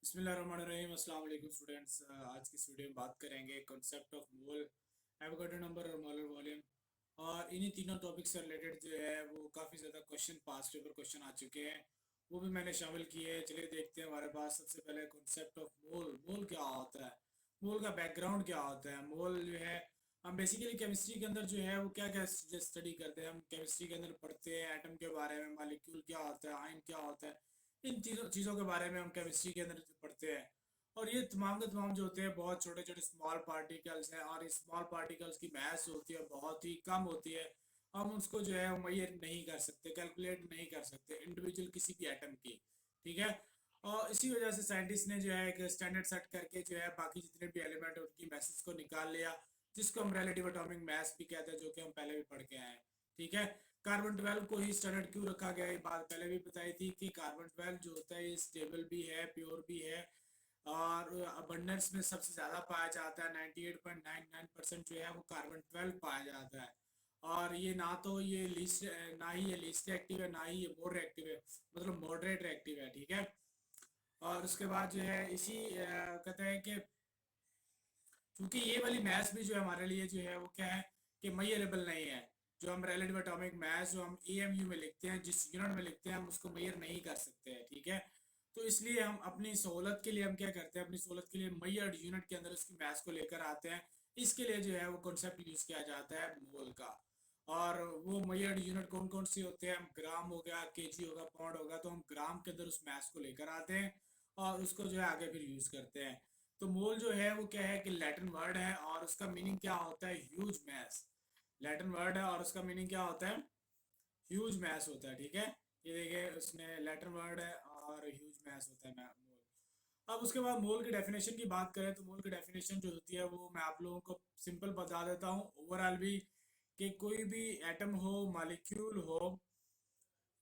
बिस्मिल्लाहिर्रहमानिर्रहीम। अस्सलाम वालेकुम स्टूडेंट्स। आज की इस वीडियो में बात करेंगे concept of mole, Avogadro number और मोलर वॉल्यूम। और इन्हीं तीनों टॉपिक से रिलेटेड जो है वो काफ़ी ज़्यादा क्वेश्चन पास्ट पेपर क्वेश्चन आ चुके हैं, वो भी मैंने शामिल किए हैं। चलिए देखते हैं हमारे पास सबसे पहले कॉन्सेप्ट ऑफ मोल। मोल क्या होता है, मोल का बैकग्राउंड क्या होता है। मोल जो है हम बेसिकली केमिस्ट्री के अंदर जो है वो क्या क्या स्टडी करते हैं। हम केमिस्ट्री के अंदर पढ़ते हैं एटम के बारे में, मालिक्यूल क्या होता है, आयन क्या होता है। इन तीनों चीज़ों के बारे में हम केमिस्ट्री के अंदर पढ़ते हैं। और ये तमाम के तमाम जो होते हैं बहुत छोटे छोटे स्मॉल पार्टिकल्स हैं, और इस स्मॉल पार्टिकल्स की मैस होती है बहुत ही कम होती है। हम उसको जो है मेजर नहीं कर सकते, कैलकुलेट नहीं कर सकते इंडिविजुअल किसी भी एटम की। ठीक है। और इसी वजह से साइंटिस्ट ने जो है एक स्टैंडर्ड सेट करके जो है बाकी जितने भी एलिमेंट है उनकी मैसेज को निकाल लिया, जिसको हम रिलेटिव एटॉमिक मास भी कहते हैं, जो कि हम पहले भी पढ़ के आए हैं। ठीक है। कार्बन 12 को ही स्टैंडर्ड क्यों रखा गया, ये बात पहले भी बताई थी कि कार्बन 12 जो होता है ये स्टेबल भी है, प्योर भी है, और अबंडेंस में सबसे ज़्यादा पाया जाता है। 98.99% जो है वो कार्बन 12 पाया जाता है। और ये ना तो ये लीस्ट, ना ही ये लीस्ट रिएक्टिव है, ना ही ये मोर रिएक्टिव है, मतलब मॉडरेट रिएक्टिव है। ठीक है। और उसके बाद जो है इसी कहते हैं कि क्योंकि ये वाली मैथ्स भी जो है हमारे लिए जो है वो क्या है कि मेजरेबल नहीं है। जो हम रिलेटिव एटॉमिक मास जो हम एएमयू में लिखते हैं, जिस यूनिट में लिखते हैं, हम उसको मेजर नहीं कर सकते हैं। ठीक है। तो इसलिए हम अपनी सहूलत के लिए हम क्या करते हैं, अपनी सहूलत के लिए मेजर्ड यूनिट के अंदर उसकी मैथ्स को लेकर आते हैं। इसके लिए जो है वो कॉन्सेप्ट यूज किया जाता है मोल का। और वो मेजर्ड यूनिट कौन कौन सी होते हैं, हम ग्राम हो गया, केजी होगा, पाउंड होगा, तो हम ग्राम के अंदर उस मैथ्स को लेकर आते हैं और उसको जो है आगे फिर यूज करते हैं। तो मोल जो है वो क्या है कि लैटिन वर्ड है, और उसका मीनिंग क्या होता है, ह्यूज मैस। लैटिन वर्ड है और उसका मीनिंग क्या होता है, ह्यूज मैस होता है। ठीक है। ये देखिए उसने लैटिन वर्ड है और ह्यूज मैस होता है मोल। अब उसके बाद मोल की डेफिनेशन की बात करें तो मोल की डेफिनेशन जो होती है वो मैं आप लोगों को सिंपल बता देता हूँ ओवरऑल भी, कि कोई भी एटम हो, मालिक्यूल हो,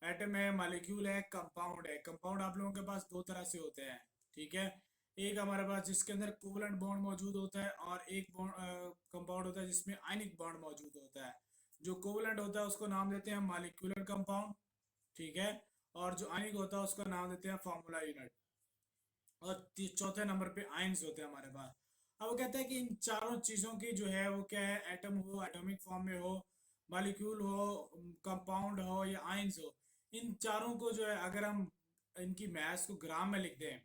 एटम है, मालिक्यूल है, कंपाउंड है। कंपाउंड आप लोगों के पास दो तरह से होते हैं। ठीक है। एक हमारे पास जिसके अंदर कोवलेंट बॉन्ड मौजूद होता है, और एक कंपाउंड होता है जिसमें आयनिक बॉन्ड मौजूद होता है। जो कोवलेंट होता है उसको नाम देते हैं मालिक्यूलर कंपाउंड। ठीक है। और जो आयनिक होता है उसका नाम देते हैं फार्मूला यूनिट। और चौथे नंबर पे आयंस होते हैं हमारे पास। अब वो कहता है कि इन चारों चीजों की जो है वो क्या है, एटम हो एटॉमिक फॉर्म में हो, मॉलिक्यूल हो, कंपाउंड हो या आयंस हो, इन चारों को जो है अगर हम इनकी मैस को ग्राम में लिख दें,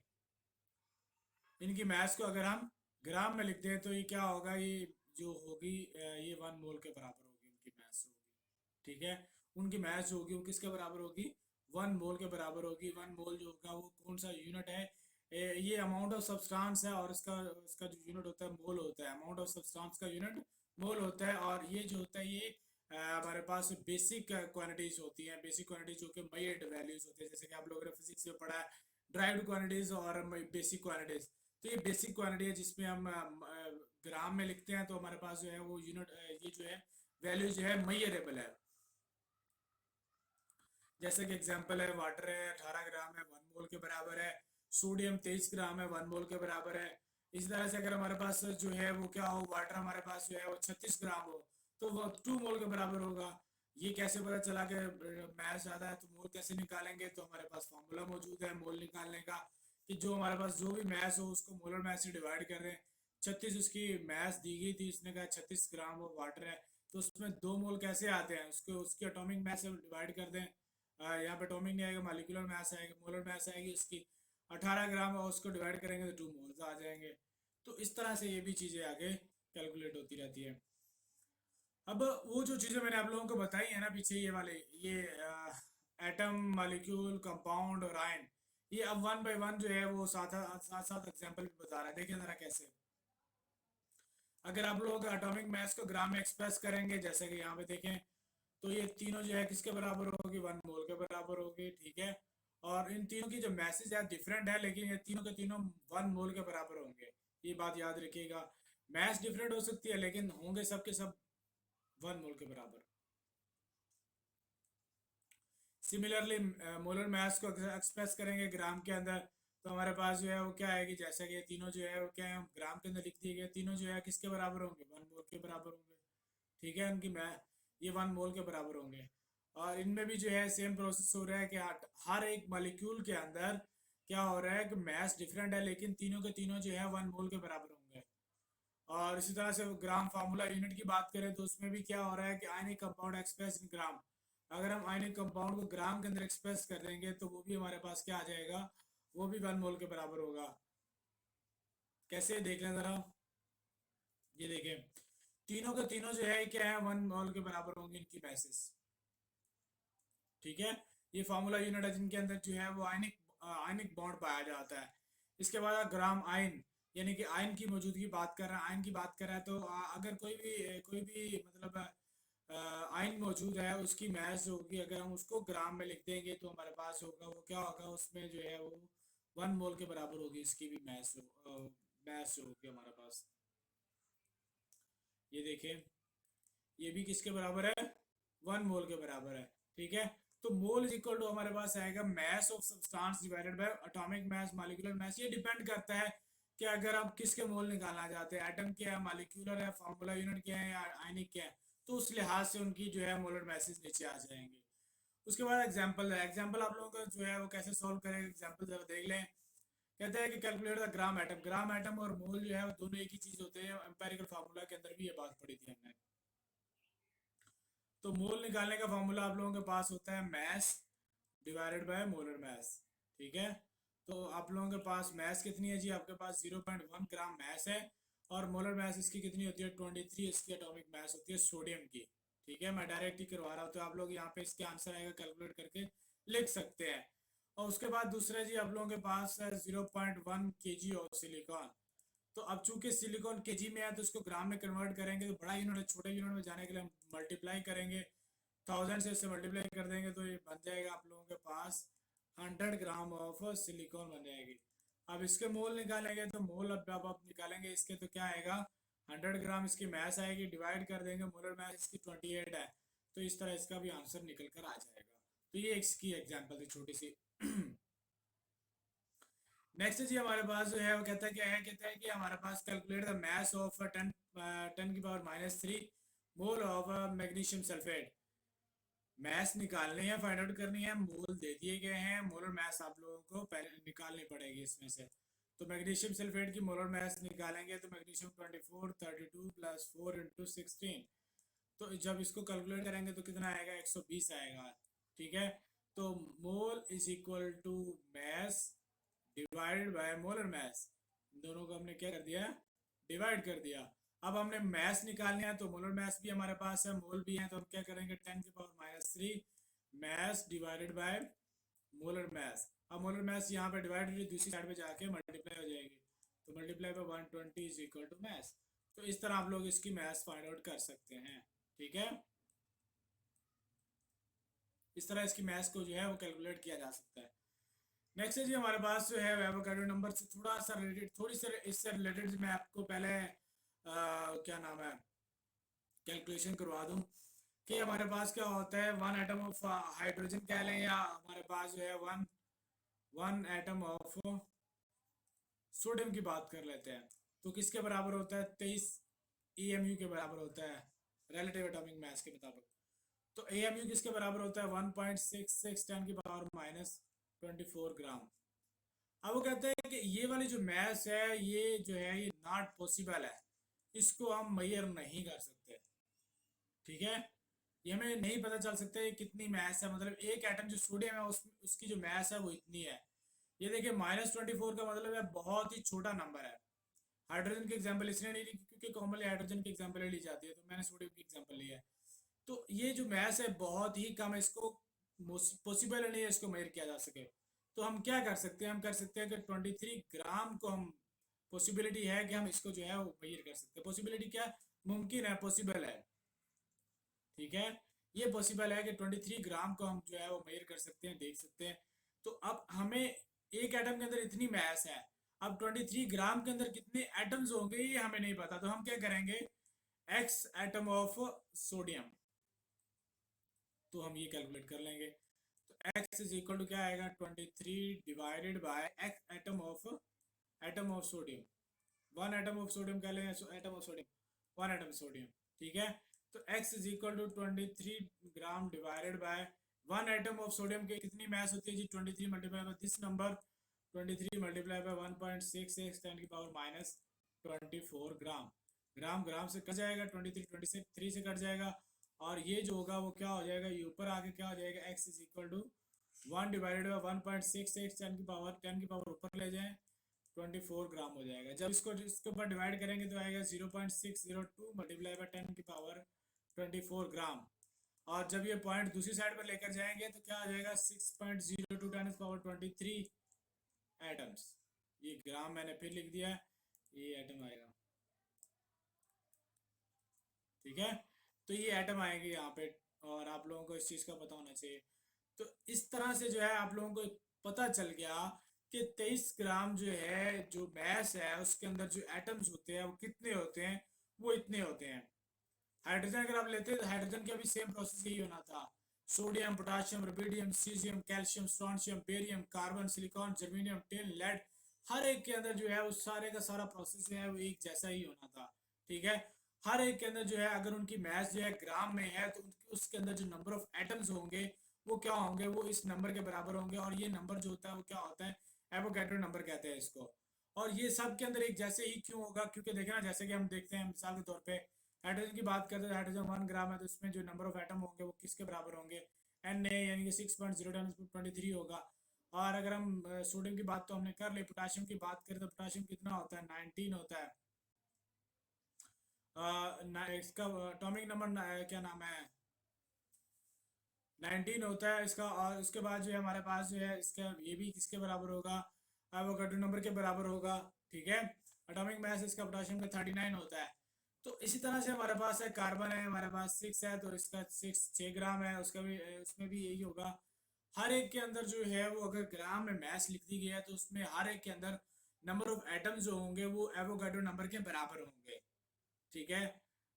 इनकी मैस को अगर हम ग्राम में लिख दें तो ये क्या होगा, ये जो होगी ये 1 मोल के बराबर होगी उनकी मैस होगी। ठीक है। उनकी मैच जो होगी वो किसके बराबर होगी, 1 मोल के बराबर होगी। 1 मोल जो होगा वो कौन सा यूनिट है, ये अमाउंट ऑफ सब्सटेंस है, और इसका इसका जो यूनिट होता है मोल होता है। अमाउंट ऑफ सब्सटेंस का यूनिट मोल होता है। और ये जो होता है ये हमारे पास बेसिक क्वांटिटीज होती हैं। बेसिक क्वांटिटीज जो कि मेजर्ड वैल्यूज होते हैं, जैसे कि आप लोगों ने फिजिक्स में पढ़ा है ड्राइव्ड क्वांटिटीज और बेसिक क्वांटिटीज। तो ये बेसिक क्वांटिटी है जिसमें हम ग्राम में लिखते हैं, तो हमारे पास जो है वो यूनिट ये जो है वैल्यू जो है मेजरेबल है। जैसे कि एग्जांपल है वाटर है 18 ग्राम है, 1 मोल के बराबर है। सोडियम 23 ग्राम है, 1 मोल के बराबर है। इसी तरह से अगर हमारे पास जो है वो क्या हो, वाटर हमारे पास जो है वो 36 ग्राम हो, तो वो 2 मोल के बराबर होगा। ये कैसे पता चला कि मैच ज्यादा है, तो मोल कैसे निकालेंगे, तो हमारे पास फॉर्मूला मौजूद है मोल निकालने का, कि जो हमारे पास जो भी मैच हो उसको मोलर मैच से डिवाइड कर रहे हैं। 36 उसकी मैच दी गई थी, इसने कहा 36 ग्राम वो वाटर है, तो उसमें 2 मोल कैसे आते हैं, उसको उसकी एटॉमिक मैच से डिवाइड कर दें। यहाँ पे एटॉमिक नहीं आएगा, मालिकुलर मैस आएगा, मोलर मैस आएगी उसकी 18 ग्राम, और उसको डिवाइड करेंगे तो 2 मोल्स आ जाएंगे। तो इस तरह से ये भी चीज़ें आगे कैलकुलेट होती रहती है। अब वो जो चीज़ें मैंने आप लोगों को बताई है ना पीछे, ये वाले, ये एटम, मॉलिक्यूल, कंपाउंड और आयन, ये अब वन बाय वन जो है वो साथ साथ साथ एग्जाम्पल भी बता रहा है। देखें जरा कैसे। अगर आप लोग एटॉमिक मास को ग्राम में एक्सप्रेस करेंगे, जैसे कि यहाँ पे देखें, तो ये तीनों जो है किसके बराबर होगी, 1 मोल के बराबर होगी। ठीक है। और इन तीनों की जो मैसेज है डिफरेंट है, लेकिन ये तीनों के तीनों 1 मोल के बराबर होंगे। ये बात याद रखिएगा। मैस डिफरेंट हो सकती है लेकिन होंगे सब के सब 1 मोल के बराबर। सिमिलरली मोलर मास को एक्सप्रेस करेंगे ग्राम के अंदर, तो हमारे पास जो है वो क्या आएगी, जैसे कि ये तीनों जो है वो क्या है ग्राम के अंदर लिख दिए गए, तीनों जो है किसके बराबर होंगे, 1 मोल के बराबर होंगे। ठीक है। उनकी मैं ये 1 मोल के बराबर होंगे। और इनमें भी जो है सेम प्रोसेस हो रहा है कि हर एक मॉलिक्यूल के अंदर क्या हो रहा है कि मास डिफरेंट है लेकिन तीनों के तीनों जो है 1 मोल के बराबर होंगे। और इसी तरह से ग्राम फार्मूला यूनिट की बात करें तो उसमें भी क्या हो रहा है कि आयनिक कंपाउंड एक्सप्रेस इन ग्राम, अगर हम आयनिक कंपाउंड को ग्राम के अंदर एक्सप्रेस कर देंगे तो वो भी हमारे पास क्या आ जाएगा, वो भी 1 मोल के बराबर होगा। कैसे देख लें जरा, ये देखें तीनों के तीनों जो है क्या है 1 मोल के बराबर होंगे इनकी मैसेज। ठीक है, ये फार्मूला यूनिट है जिनके अंदर जो है वो आयनिक आयनिक बॉन्ड पाया जाता है। इसके बाद ग्राम आयन, यानी कि आयन की मौजूदगी बात कर रहा है, आयन की बात कर रहा है तो अगर कोई भी मतलब आयन मौजूद है उसकी मैस जो होगी अगर हम उसको ग्राम में लिख देंगे तो हमारे पास होगा वो क्या होगा, उसमें जो है वो 1 मोल के बराबर होगी इसकी भी मैस जो होगी हमारे पास। ये देखें ये भी किसके बराबर है, 1 मोल के बराबर है। ठीक है, तो मोल इज इक्वल टू हमारे पास आएगा mass of substance divided by atomic mass molecular mass. ये डिपेंड करता है कि अगर आप किसके मोल निकालना चाहते हैं, एटम क्या है, मॉलिक्यूलर है, फार्मूला यूनिट क्या है या आयनिक क्या है, तो उस लिहाज से उनकी जो है मोलर मैसेज नीचे आ जाएंगे। उसके बाद एग्जाम्पल है, एग्जाम्पल आप लोगों का जो है वो कैसे सॉल्व करेंगे, एग्जाम्पल जरा देख लें। कहते हैं कि calculate the gram atom, gram atom और मोल जो है वो दोनों एक ही चीज होते हैं, एम्पेरिकल फार्मूला के अंदर भी ये बात पढ़ी थी हमने। तो मोल निकालने का फॉर्मूला आप लोगों के पास होता है mess divided by molar mass. ठीक है, तो आप लोगों के पास मैस कितनी है जी, आपके पास 0.1 ग्राम मैस है और मोलर मैस इसकी कितनी होती है 23, इसकी एटॉमिक मैस होती है सोडियम की। ठीक है, मैं डायरेक्ट ही करवा रहा हूँ तो आप लोग यहाँ पे इसके आंसर आएगा कैलकुलेट करके लिख सकते हैं। और उसके बाद दूसरा जी आप लोगों के पास है 0.1 kg ऑफ सिलिकॉन। तो अब चूंकि सिलिकॉन केजी में है तो इसको ग्राम में कन्वर्ट करेंगे तो बड़ा यूनिट है, छोटे यूनिट में जाने के लिए हम मल्टीप्लाई करेंगे, 1000 से इससे मल्टीप्लाई कर देंगे तो ये बन जाएगा आप लोगों के पास 100 ग्राम ऑफ सिलिकॉन बन जाएगी। अब इसके मोल निकालेंगे तो मोल अब आप निकालेंगे इसके तो क्या आएगा, 100 ग्राम इसकी मैस आएगी, डिवाइड कर देंगे मोलर मैस इसकी 28 है, तो इस तरह इसका भी आंसर निकल कर आ जाएगा। तो ये इसकी एग्जाम्पल थी छोटी सी। नेक्स्ट जी हमारे पास जो है वो कहता है क्या है, कहता है कि हमारे पास कैलकुलेट द मास ऑफ 10 10 की power -3 mole of magnesium sulphate. Mass निकालनी है, फाइंड आउट करनी है, मोल दे दिए गए हैं, मोलर मास आप लोगों को पहले निकालनी पड़ेगी इसमें से। तो मैग्नीशियम सल्फेट की मोलर मास निकालेंगे तो मैग्नीशियम 24 32 प्लस 4 × 16, तो जब इसको कैलकुलेट करेंगे तो कितना आएगा 120 आएगा। ठीक है, तो mole is equal to mass divided by molar mass, दोनों को हमने क्या कर दिया, डिवाइड कर दिया। अब हमने मास निकालना है तो मोलर मास भी हमारे पास है, मोल भी है, तो हम क्या करेंगे 10 की power -3 mass divided by molar मास। अब मोलर मास यहाँ पे डिवाइड दूसरी साइड पे जाके मल्टीप्लाई हो जाएगी, तो multiply by 120 is equal to mass. तो इस तरह आप लोग इसकी मास फाइंड आउट कर सकते हैं। ठीक है, इस तरह इसकी मास को जो है वो कैलकुलेट किया जा सकता है। नेक्स्ट है जी हमारे पास जो है एवोकाडो नंबर से थोड़ा सा रिलेटेड, थोड़ी सी इससे रिलेटेड मैं आपको पहले क्या नाम है कैलकुलेशन करवा दूं कि हमारे पास क्या होता है, 1 एटम ऑफ हाइड्रोजन कह लें या हमारे पास जो है वन एटम ऑफ सोडियम की बात कर लेते हैं, तो किसके बराबर होता है 23 EMU के बराबर होता है रिलेटिव एटॉमिक मास के मुताबिक। तो AMU किसके बराबर होता है 1.66 10 की पावर -24 ग्राम। अब वो कहते हैं कि ये वाली जो मैस है ये जो है ये नॉट पॉसिबल है, इसको हम मेजर नहीं कर सकते। ठीक है, ये हमें नहीं पता चल सकता है कितनी मैस है, मतलब एक एटम जो सोडियम है उसकी जो मैस है वो इतनी है। ये देखिए -24 का मतलब है बहुत ही छोटा नंबर है। हाइड्रोजन की एग्जाम्पल इसलिए नहीं ली क्योंकि कॉमनली हाइड्रोजन की एग्जाम्पल ली जाती है, तो मैंने सोडियम की एग्जाम्पल ली है। तो ये जो मैस है बहुत ही कम है, इसको पॉसिबल नहीं है इसको मेजर किया जा सके। तो हम क्या कर सकते हैं, हम कर सकते हैं कि 23 ग्राम को हम, पॉसिबिलिटी है कि हम इसको जो है वो मेजर कर सकते हैं। पॉसिबिलिटी क्या, मुमकिन है, पॉसिबल है। ठीक है, ये पॉसिबल है कि 23 ग्राम को हम जो है वो मेजर कर सकते हैं, देख सकते हैं। तो अब हमें एक एटम के अंदर इतनी मैस है, अब 23 ग्राम के अंदर कितने एटम्स होंगे ये हमें नहीं पता, तो हम क्या करेंगे x एटम ऑफ सोडियम, तो हम ये कैलकुलेट कर लेंगे। तो x इज इक्वल टू क्या आएगा 23 divided by x atom of sodium, 1 atom of sodium कह लें, atom of sodium 1 atom sodium. ठीक है, तो x is equal to 23 gram divided by 1 atom of sodium के कितनी मैस होती है जी 23 multiply by this number, 23 multiply by 1.66 10 की पावर माइनस 24 ग्राम। ग्राम ग्राम से कट जाएगा, 23 से कट जाएगा, और ये जो होगा वो क्या हो जाएगा, ये ऊपर आके क्या हो जाएगा, x is equal to 1 divided by 1.66 10 की पावर ऊपर ले जाएं 24 ग्राम हो जाएगा। जब इसको इसके ऊपर डिवाइड करेंगे तो आएगा 0.602 मल्टीप्लाई बाय 10 की पावर 24 ग्राम। और जब ये पॉइंट दूसरी साइड पर लेकर जाएंगे तो क्या आ जाएगा, 6.02 10 पावर 23 एटम्स। ये ग्राम मैंने फिर लिख दिया, ये एटम आएगा, ठीक है। तो ये एटम आएंगे यहाँ पे, और आप लोगों को इस चीज़ का पता होना चाहिए। तो इस तरह से जो है आप लोगों को पता चल गया कि 23 ग्राम जो है, जो मैस है, उसके अंदर जो एटम्स होते हैं वो कितने होते हैं, वो इतने होते हैं। हाइड्रोजन अगर आप लेते हैं तो हाइड्रोजन का भी सेम प्रोसेस यही होना था। Sodium, potassium, rubidium, caesium, calcium, strontium, barium, carbon, silicon, germanium, tin, lead, हर एक के अंदर जो है उस सारे का सारा प्रोसेस जो है वो एक जैसा ही होना था, ठीक है। हर एक के अंदर जो है अगर उनकी मैस जो है ग्राम में है तो उसके अंदर जो नंबर ऑफ एटम्स होंगे वो क्या होंगे, वो इस नंबर के बराबर होंगे। और ये नंबर जो होता है वो क्या होता है, एवोगैड्रो नंबर कहते हैं इसको। और ये सब के अंदर एक जैसे ही क्यों होगा, क्योंकि देखना जैसे कि हम देखते हैं मिसाल के तौर पे हाइड्रोजन की बात करते हैं, हाइड्रोजन 1 ग्राम है तो इसमें जो नंबर ऑफ एटम होंगे वो किसके बराबर होंगे, Na यानी कि 6.023 होगा। और अगर हम सोडियम की बात तो हमने कर ली, पोटाशियम की बात करें तो पोटाशियम कितना होता है, 19 होता है। इसका एटॉमिक नंबर क्या नाम है, 19 होता है इसका। और उसके बाद जो है हमारे पास जो है इसका ये भी किसके बराबर होगा, एवोगाड्रो नंबर के बराबर होगा, ठीक है। एटॉमिक मास इसका पोटाशियम का 39 होता है। तो इसी तरह से हमारे पास है कार्बन है, हमारे पास 6 है तो इसका 6 ग्राम है, उसका भी उसमें भी यही होगा। हर एक के अंदर जो है वो अगर ग्राम में मैस लिख दी गई है तो उसमें हर एक के अंदर नंबर ऑफ एटम्स जो होंगे वो एवोगाड्रो नंबर के बराबर होंगे, ठीक है।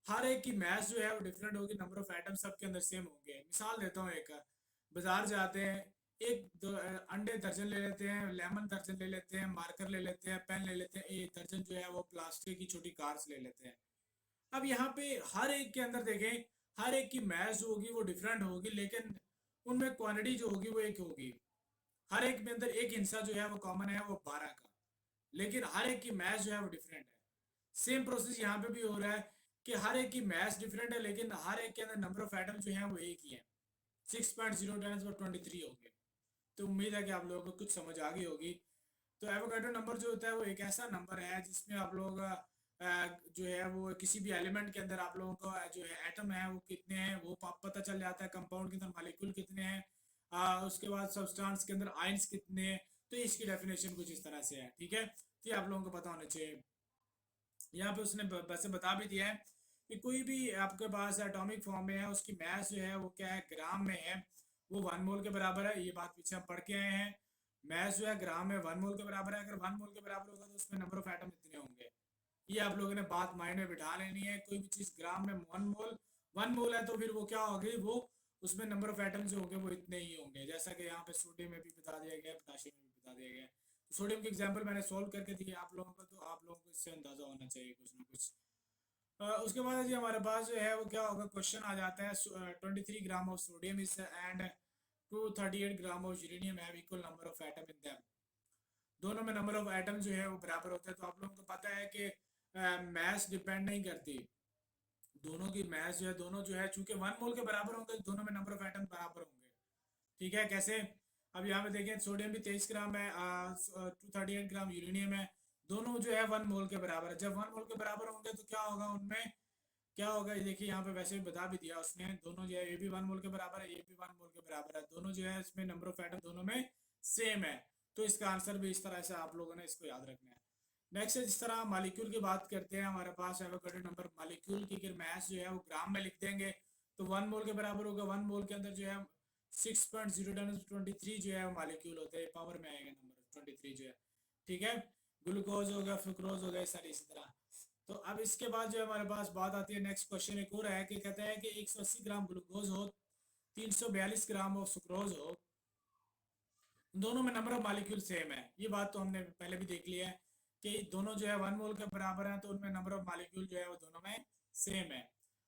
हर एक की मैथ जो है वो डिफरेंट होगी, नंबर ऑफ आइटम सबके अंदर सेम होंगे। मिसाल देता हूँ, एक बाजार जाते हैं, एक दो अंडे दर्जन ले लेते हैं, लेमन दर्जन ले लेते हैं, मार्कर ले लेते हैं, पेन ले लेते हैं, ये दर्जन जो है वो प्लास्टिक की छोटी कार्स ले लेते हैं। अब यहाँ पे हर एक के अंदर देखें, हर एक की मैथ जो होगी वो डिफरेंट होगी, लेकिन उनमें क्वांटिटी जो होगी वो एक होगी। हर एक में अंदर एक हिस्सा जो है वो कॉमन है, वो 12 का, लेकिन हर एक की मैथ जो है वो डिफरेंट है। सेम प्रोसेस यहाँ पे भी हो रहा है कि हर एक की मैथ्स डिफरेंट है, लेकिन हर एक के अंदर नंबर ऑफ एटम जो है वो एक ही है, 6.0 × 10⁻23 हो गए। तो उम्मीद है कि आप लोगों को कुछ समझ आ गई होगी। तो एवोगाड्रो नंबर जो होता है वो एक ऐसा नंबर है जिसमें आप लोग जो है वो किसी भी एलिमेंट के अंदर आप लोगों को जो है एटम है वो कितने हैं वो पता चल जाता है, कंपाउंड के अंदर मालिक्यूल कितने हैं, उसके बाद सब्सटेंस के अंदर आयंस कितने हैं। तो इसकी डेफिनेशन कुछ इस तरह से है, ठीक है। तो ये आप लोगों को पता होना चाहिए। यहाँ पे उसने वैसे बता भी दिया है कि कोई भी आपके पास एटॉमिक फॉर्म में है उसकी मैस जो है वो क्या है, ग्राम में है, वो 1 मोल के बराबर है। ये बात पीछे हम पढ़ के आए हैं। मैस जो है ग्राम में 1 मोल के बराबर है। अगर 1 मोल के बराबर होगा तो उसमें नंबर ऑफ एटम इतने होंगे। ये आप लोगों ने बात माइंड में बिठा लेनी है। कोई भी चीज ग्राम में 1 मोल है तो फिर वो क्या होगी, वो उसमें नंबर ऑफ एटम जो होंगे वो इतने ही होंगे। जैसा कि यहाँ पे सोडियम में भी बता दिया गया, पोटाशियम में भी बता दिया गया। तो सोडियम की एग्जाम्पल मैंने सोल्व करके दी आप लोगों को, तो आप लोगों को इससे अंदाजा होना चाहिए कुछ ना कुछ। उसके बाद जी हमारे पास जो है वो क्या होगा, क्वेश्चन आ जाता है 23 gram of sodium is and 238 gram of uranium have equal number of atom in them. दोनों में नंबर ऑफ एटम जो है वो बराबर होते हैं। तो आप लोगों को पता है कि मैथ्स डिपेंड नहीं करती, दोनों की मैथ्स जो है दोनों जो है चूंकि 1 मोल के बराबर होंगे तो दोनों में नंबर ऑफ एटम बराबर होंगे, ठीक है। कैसे, अब यहाँ पे देखें सोडियम भी 23 ग्राम है, 238 ग्राम यूरेनियम है, दोनों जो है 1 मोल के बराबर है। जब 1 मोल के बराबर होंगे तो क्या होगा, उनमें क्या होगा, ये देखिए यहाँ पे वैसे भी बता भी दिया उसने, दोनों जो है ये भी 1 मोल के बराबर है, ये भी 1 मोल के बराबर है, दोनों जो है इसमें नंबर ऑफ एटम दोनों में सेम है। तो इसका आंसर भी इस तरह से आप लोगों ने इसको याद रखना है। नेक्स्ट है, जिस तरह मालिक्यूल की बात करते हैं, हमारे पास एवोगाड्रो नंबर मालिक्यूल की अगर मैस जो है वो ग्राम में लिख देंगे तो 1 मोल के बराबर होगा। 1 मोल के अंदर जो है 6.0 × 10⁻23 जो है वो मालिक्यूल होते हैं, पावर में आएगा नंबर 23 जो है, ठीक है। ग्लूकोज हो गया, फ्रुक्रोज हो गया, सारी इसी तरह। तो अब इसके बाद जो है हमारे पास बात आती है, नेक्स्ट क्वेश्चन एक और है कि कहते हैं कि 180 ग्राम ग्लूकोज हो, 342 ग्राम ऑफ सुक्रोज हो, दोनों में नंबर ऑफ मॉलिक्यूल सेम है। ये बात तो हमने पहले भी देख लिया है कि दोनों जो है 1 मोल के बराबर है तो उनमें नंबर ऑफ मॉलिक्यूल जो है वो दोनों में सेम है।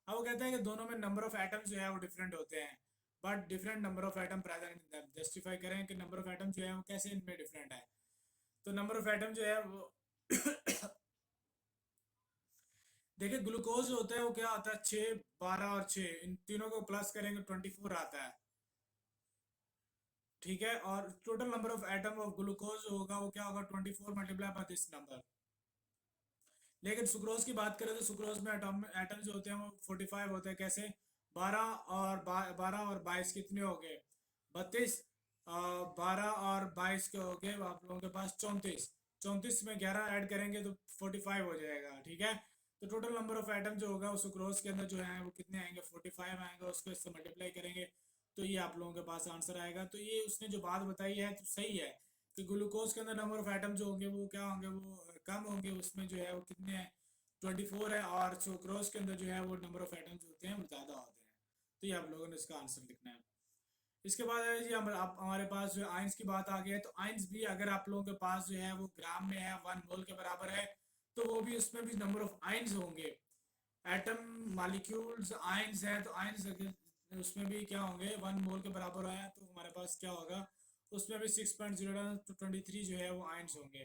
अब वो कहता है कि दोनों में नंबर ऑफ एटम जो है वो डिफरेंट होते हैं, but different number of atom present in them. Justify करें कि नंबर ऑफ एटम जो है वो कैसे इनमें डिफरेंट है। तो नंबर ऑफ एटम जो है वो देखिए ग्लूकोज जो होता है वो क्या आता है, 6, 12 और 6, इन तीनों को प्लस करेंगे 24 आता है। ठीक है, और total number of atom of glucose होगा वो क्या होगा, 24 मल्टीप्लाई बाय दिस नंबर। लेकिन सुक्रोज की बात करें तो सुक्रोज में एटम जो होते हैं वो 45 होते हैं। कैसे, 12 और 22 कितने हो गए, 32। 12 और 22 के हो गए आप लोगों के पास 34। 34 में 11 ऐड करेंगे तो 45 हो जाएगा। ठीक है, तो टोटल नंबर ऑफ एटम जो होगा उस सुक्रोज के अंदर जो है वो कितने आएंगे, 45 आएंगे। उसको इससे मल्टीप्लाई करेंगे तो ये आप लोगों के पास आंसर आएगा। तो ये उसने जो बात बताई है तो सही है कि ग्लूकोज के अंदर नंबर ऑफ एटम जो होंगे वो क्या होंगे, वो कम होंगे। उसमें जो है वो कितने हैं, 24 है। और सुक्रोज के अंदर जो है वो नंबर ऑफ एटम्स होते हैं वो ज़्यादा होते हैं। तो ये आप लोगों ने इसका आंसर लिखना है। इसके बाद है जी आप हमारे पास जो है आइंस की बात आ गई है। तो आइंस भी अगर आप लोगों के पास जो है वो ग्राम में है, 1 मोल के बराबर है, तो वो भी उसमें भी नंबर ऑफ आइंस होंगे। एटम मॉलिक्यूल्स आइंस है, तो आइंस उसमें भी क्या होंगे, 1 मोल के बराबर है। तो हमारे पास क्या होगा, उसमें भी 6.023 जो है वो आइंस होंगे।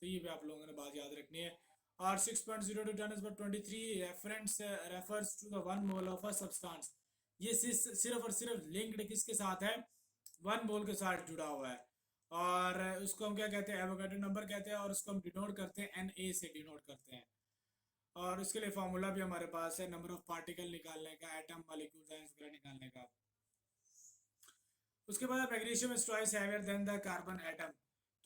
तो ये भी आप लोगों ने बात याद रखनी है। और 6.02 reference refers to the 1 mole of a substance. ये सिर्फ और सिर्फ लिंक्ड किसके साथ है, 1 मोल के साथ जुड़ा हुआ है। और उसको हम क्या कहते हैं, एवोगाड्रो नंबर कहते हैं। और उसको हम डिनोट करते हैं Na से डिनोट करते हैं। और इसके लिए फॉर्मूला भी हमारे पास है, नंबर ऑफ पार्टिकल निकालने का, एटम मॉलिक्यूल आयंस वगैरह निकालने का। उसके बाद magnesium is twice heavier than the carbon atom.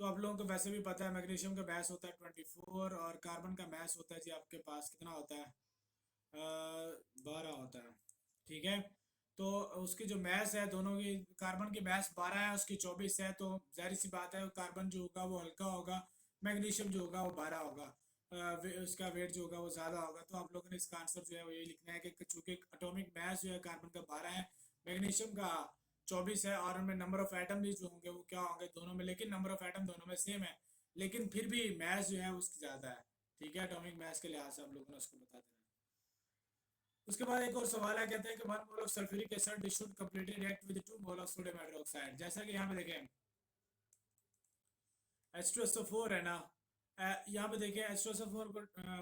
तो आप लोगों को वैसे भी पता है मैग्नीशियम का मास होता है 24, और कार्बन का मास होता है जी आपके पास कितना होता है, 12 होता है। ठीक है, तो उसकी जो मैस है दोनों की, कार्बन की मैस 12 है, उसकी 24 है। तो जाहिर सी बात है कार्बन जो होगा वो हल्का होगा, मैग्नीशियम जो होगा वो 12 होगा। उसका वेट जो होगा वो ज़्यादा होगा। तो आप लोगों ने इसका आंसर जो है वो यही लिखना है कि चूंकि एटॉमिक मास जो है कार्बन का 12 है, मैग्नीशियम का 24 है, और उनमें नंबर ऑफ एटम भी जो होंगे वो क्या होंगे दोनों में, लेकिन नंबर ऑफ एटम दोनों में सेम है, लेकिन फिर भी मास जो है उसकी ज़्यादा है। ठीक है, एटॉमिक मास के लिहाज से आप लोगों ने उसको बता देना। उसके बाद एक और सवाल है, कहते हैं कि 1 mole of sulphuric acid should completely react with 2 mole of sodium hydroxide. जैसा कि यहाँ पे देखें H2SO4 है ना, यहाँ पे देखें H2SO4 को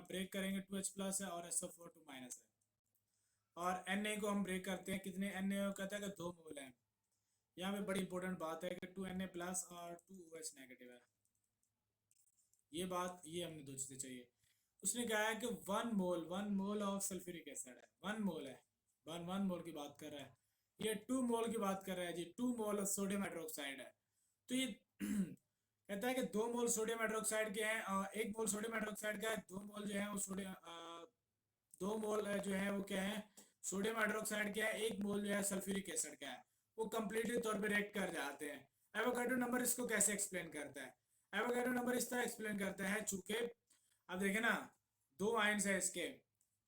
ब्रेक करेंगे 2H प्लस है, और SO4 2 माइनस है। और Na को हम ब्रेक करते हैं, कितने Na को कहता है कि 2 मोल है। यहाँ पे बड़ी इंपॉर्टेंट बात है कि 2Na प्लस और 2OH नेगेटिव है। ये बात, ये हमने दो चीज़ें चाहिए। उसने कहा है कि 1 मोल ऑफ सल्फ्यूरिक एसिड है, 1 मोल है, 1 मोल की बात कर रहा है। ये 2 मोल की बात कर रहा है जी, 2 मोल ऑफ सोडियम हाइड्रोक्साइड है। तो ये कहता है कि 2 मोल सोडियम हाइड्रोक्साइड के हैं, 1 मोल सोडियम हाइड्रोक्साइड का है, 2 मोल जो है वो सोडियम, 2 मोल जो है वो क्या है, सोडियम हाइड्रोक्साइड का है, 1 मोल जो है सल्फ्यूरिक एसिड का है। वो कंप्लीटली तौर पे रिएक्ट कर जाते हैं। एवोगाड्रो नंबर इसको कैसे एक्सप्लेन करता है, एवोगाड्रो नंबर इस तरह एक्सप्लेन करता है, चूंकि अब देखे ना, 2 आयन्स है इसके,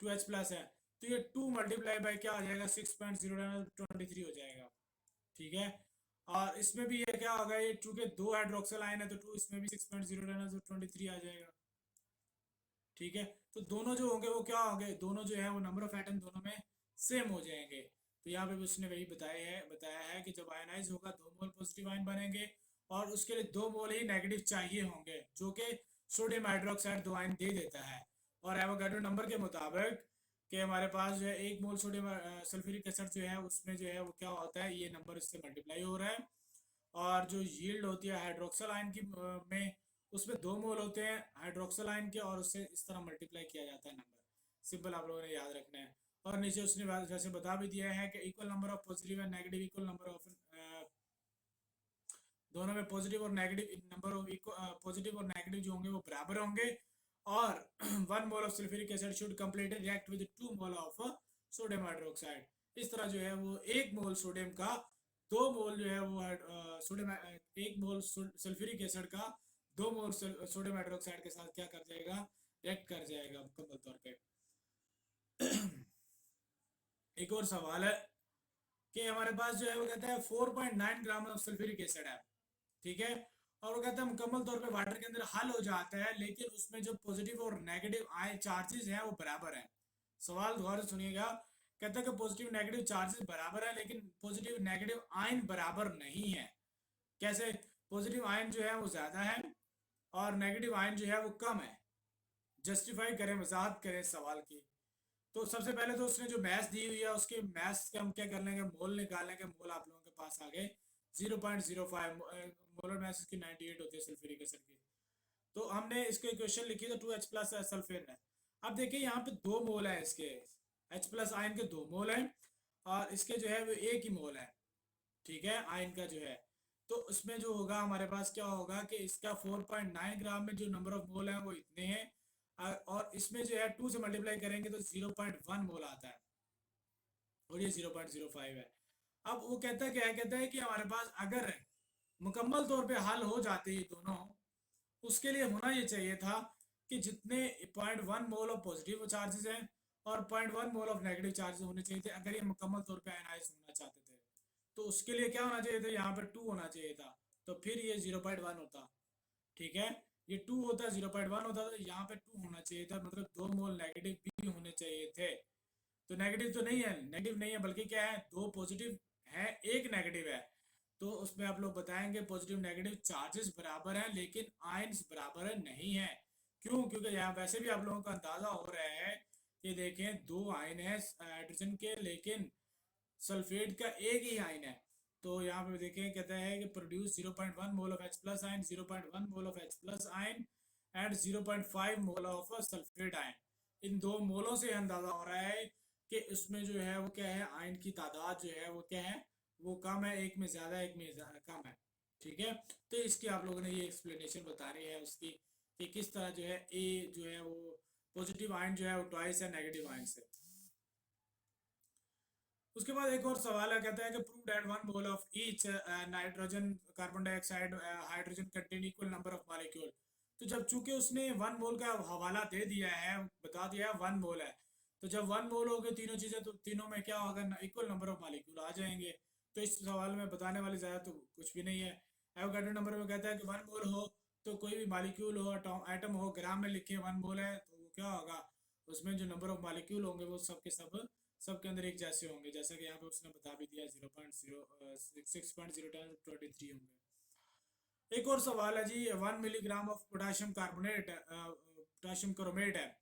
2H प्लस है, तो ये 2 मल्टीप्लाई बाई क्या हो जाएगा, 6.023 हो जाएगा। ठीक है, और इसमें भी ये क्या होगा, ये चूंकि 2 हाइड्रोक्सिल आयन है तो 2 इसमें भी 6.023 आ जाएगा। ठीक है, तो दोनों जो होंगे वो क्या होंगे, दोनों जो है वो नंबर ऑफ एटम दोनों में सेम हो जाएंगे। तो यहाँ पे भी उसने वही बताया है कि जब आयनाइज होगा 2 मोल पॉजिटिव आयन बनेंगे, और उसके लिए 2 मोल ही नेगेटिव चाहिए होंगे, जो कि सोडियम हाइड्रोक्साइड 2 आयन दे देता है। और एवोगाड्रो नंबर के मुताबिक कि हमारे पास जो है 1 मोल सोडियम सल्फ्यूरिक एसिड जो है उसमें जो है वो क्या होता है, ये नंबर इससे मल्टीप्लाई हो रहा है। और जो यील्ड होती है हाइड्रोक्सल आयन की में, उसमें 2 मोल होते हैं हाइड्रोक्सल आयन के, और उससे इस तरह मल्टीप्लाई किया जाता है नंबर। सिंपल आप लोगों ने याद रखना है। और नीचे उसने जैसे बता भी दिया है कि equal number of positive and negative, equal number of दोनों में पॉजिटिव और नेगेटिव नंबर ऑफ पॉजिटिव और नेगेटिव जो होंगे वो बराबर होंगे। और 1 mole of sulphuric acid should completely react with 2 mole of sodium hydroxide. इस तरह जो है वो 1 मोल सोडियम का 2 मोल जो है वो सोडियम, 1 मोल सल्फ्यूरिक एसिड का 2 मोल सोडियम हाइड्रोक्साइड के साथ क्या कर जाएगा, रिएक्ट कर जाएगा मुकम्मल तौर पे। एक और सवाल है कि हमारे पास जो है वो कहता है 4.9 ग्राम ऑफ सल्फ्यूरिक एसिड है। ठीक है, और वो कहता है मुकम्मल तौर पे वाटर के अंदर हल हो जाता है, लेकिन उसमें जो पॉजिटिव और नेगेटिव आयन चार्जेस हैं वो बराबर हैं। सवाल गौर से सुनिएगा, कहता है कि पॉजिटिव नेगेटिव चार्जेस बराबर है, लेकिन पॉजिटिव नेगेटिव आयन बराबर नहीं है। कैसे, पॉजिटिव आयन जो है वो ज्यादा है, और नेगेटिव आयन जो है वो कम है। जस्टिफाई करें, वजाहत करें सवाल की। तो सबसे पहले तो उसने जो मैथ्स दी हुई है उसके मैथ्स के हम क्या कर लेंगे, मोल निकाल लेंगे। मोल आप लोगों के पास आ गए 0.05। मोलर मास इसकी 98 होती है सल्फ्यूरिक एसिड की। तो हमने इसको इक्वेशन लिखी तो 2H प्लस सल्फेट है। अब देखिए यहाँ पे 2 मोल है इसके, H प्लस आयन के 2 मोल है और इसके जो है वो 1 ही मोल है। ठीक है, आयन का जो है। तो उसमें जो होगा हमारे पास क्या होगा कि इसका 4.9 ग्राम में जो नंबर ऑफ मोल है वो इतने हैं। और इसमें जो है 2 से मल्टीप्लाई करेंगे तो 0.1 मोल आता है और ये 0.05 है। अब वो कहता है क्या है, कहता है कि हमारे पास अगर मुकम्मल तौर पे हल हो जाते ये दोनों, उसके लिए होना ये चाहिए था कि जितने 0.1 मोल ऑफ पॉजिटिव चार्जेस हैं और 0.1 मोल ऑफ नेगेटिव चार्जेस होने चाहिए थे अगर ये मुकम्मल तौर पे आयनाइज होना चाहते थे। तो उसके लिए क्या होना चाहिए था, यहाँ पे 2 होना चाहिए था, तो फिर ये 0.1 होता। ठीक है, ये 2 होता, 0.1 होता, तो यहाँ पे 2 होना चाहिए था, मतलब 2 मोल नेगेटिव भी होने चाहिए थे। तो नेगेटिव तो नहीं है, नेगेटिव नहीं है, बल्कि क्या है, 2 पॉजिटिव है, 1 नेगेटिव है। तो उसमें आप लोग बताएंगे पॉजिटिव नेगेटिव चार्जेस बराबर हैं लेकिन आयन्स बराबर है नहीं है। क्यों? क्योंकि यहाँ वैसे भी आप लोगों का अंदाजा हो रहा है कि देखें 2 आयन है हाइड्रोजन के, लेकिन सल्फेट का 1 ही आयन है। तो यहाँ पे देखें, कहता है कि produce 0.1 mole of H plus ion, 0.1 mole of H plus ion and 0.5 mole of sulphate ion. इन 2 मोलों से अंदाजा हो रहा है कि उसमें जो है वो क्या है, आयन की तादाद जो है वो क्या है, वो कम है, एक में ज्यादा एक में कम है। ठीक है, तो इसकी आप लोगों ने ये एक्सप्लेनेशन बतानी है उसकी कि किस तरह जो है ए जो है वो पॉजिटिव आयन जो है वो ट्वाइस है नेगेटिव आयन से। उसके बाद एक और सवाल है, कहता है कि prove that 1 mole of each nitrogen carbon dioxide hydrogen contain equal number of molecule. तो जब चूंकि उसने 1 मोल का हवाला दे दिया है, बता दिया है 1 मोल है, तो जब 1 मोल हो गए तीनों चीजें तो तीनों में क्या होगा, इक्वल नंबर ऑफ मॉलिक्यूल आ जाएंगे। तो इस सवाल में बताने वाली ज्यादा तो कुछ भी नहीं है। एवोगाड्रो नंबर में कहता है कि 1 मोल हो तो कोई भी मॉलिक्यूल हो, एटम हो, ग्राम में लिखे 1 मोल है तो वो क्या होगा, उसमें जो नंबर ऑफ मॉलिक्यूल होंगे वो सबके सब सबके अंदर एक जैसे होंगे, जैसा कि यहाँ पे उसने बता भी दिया 6.023 होंगे। एक और सवाल है जी, 1 milligram of potassium carbonate potassium chromate है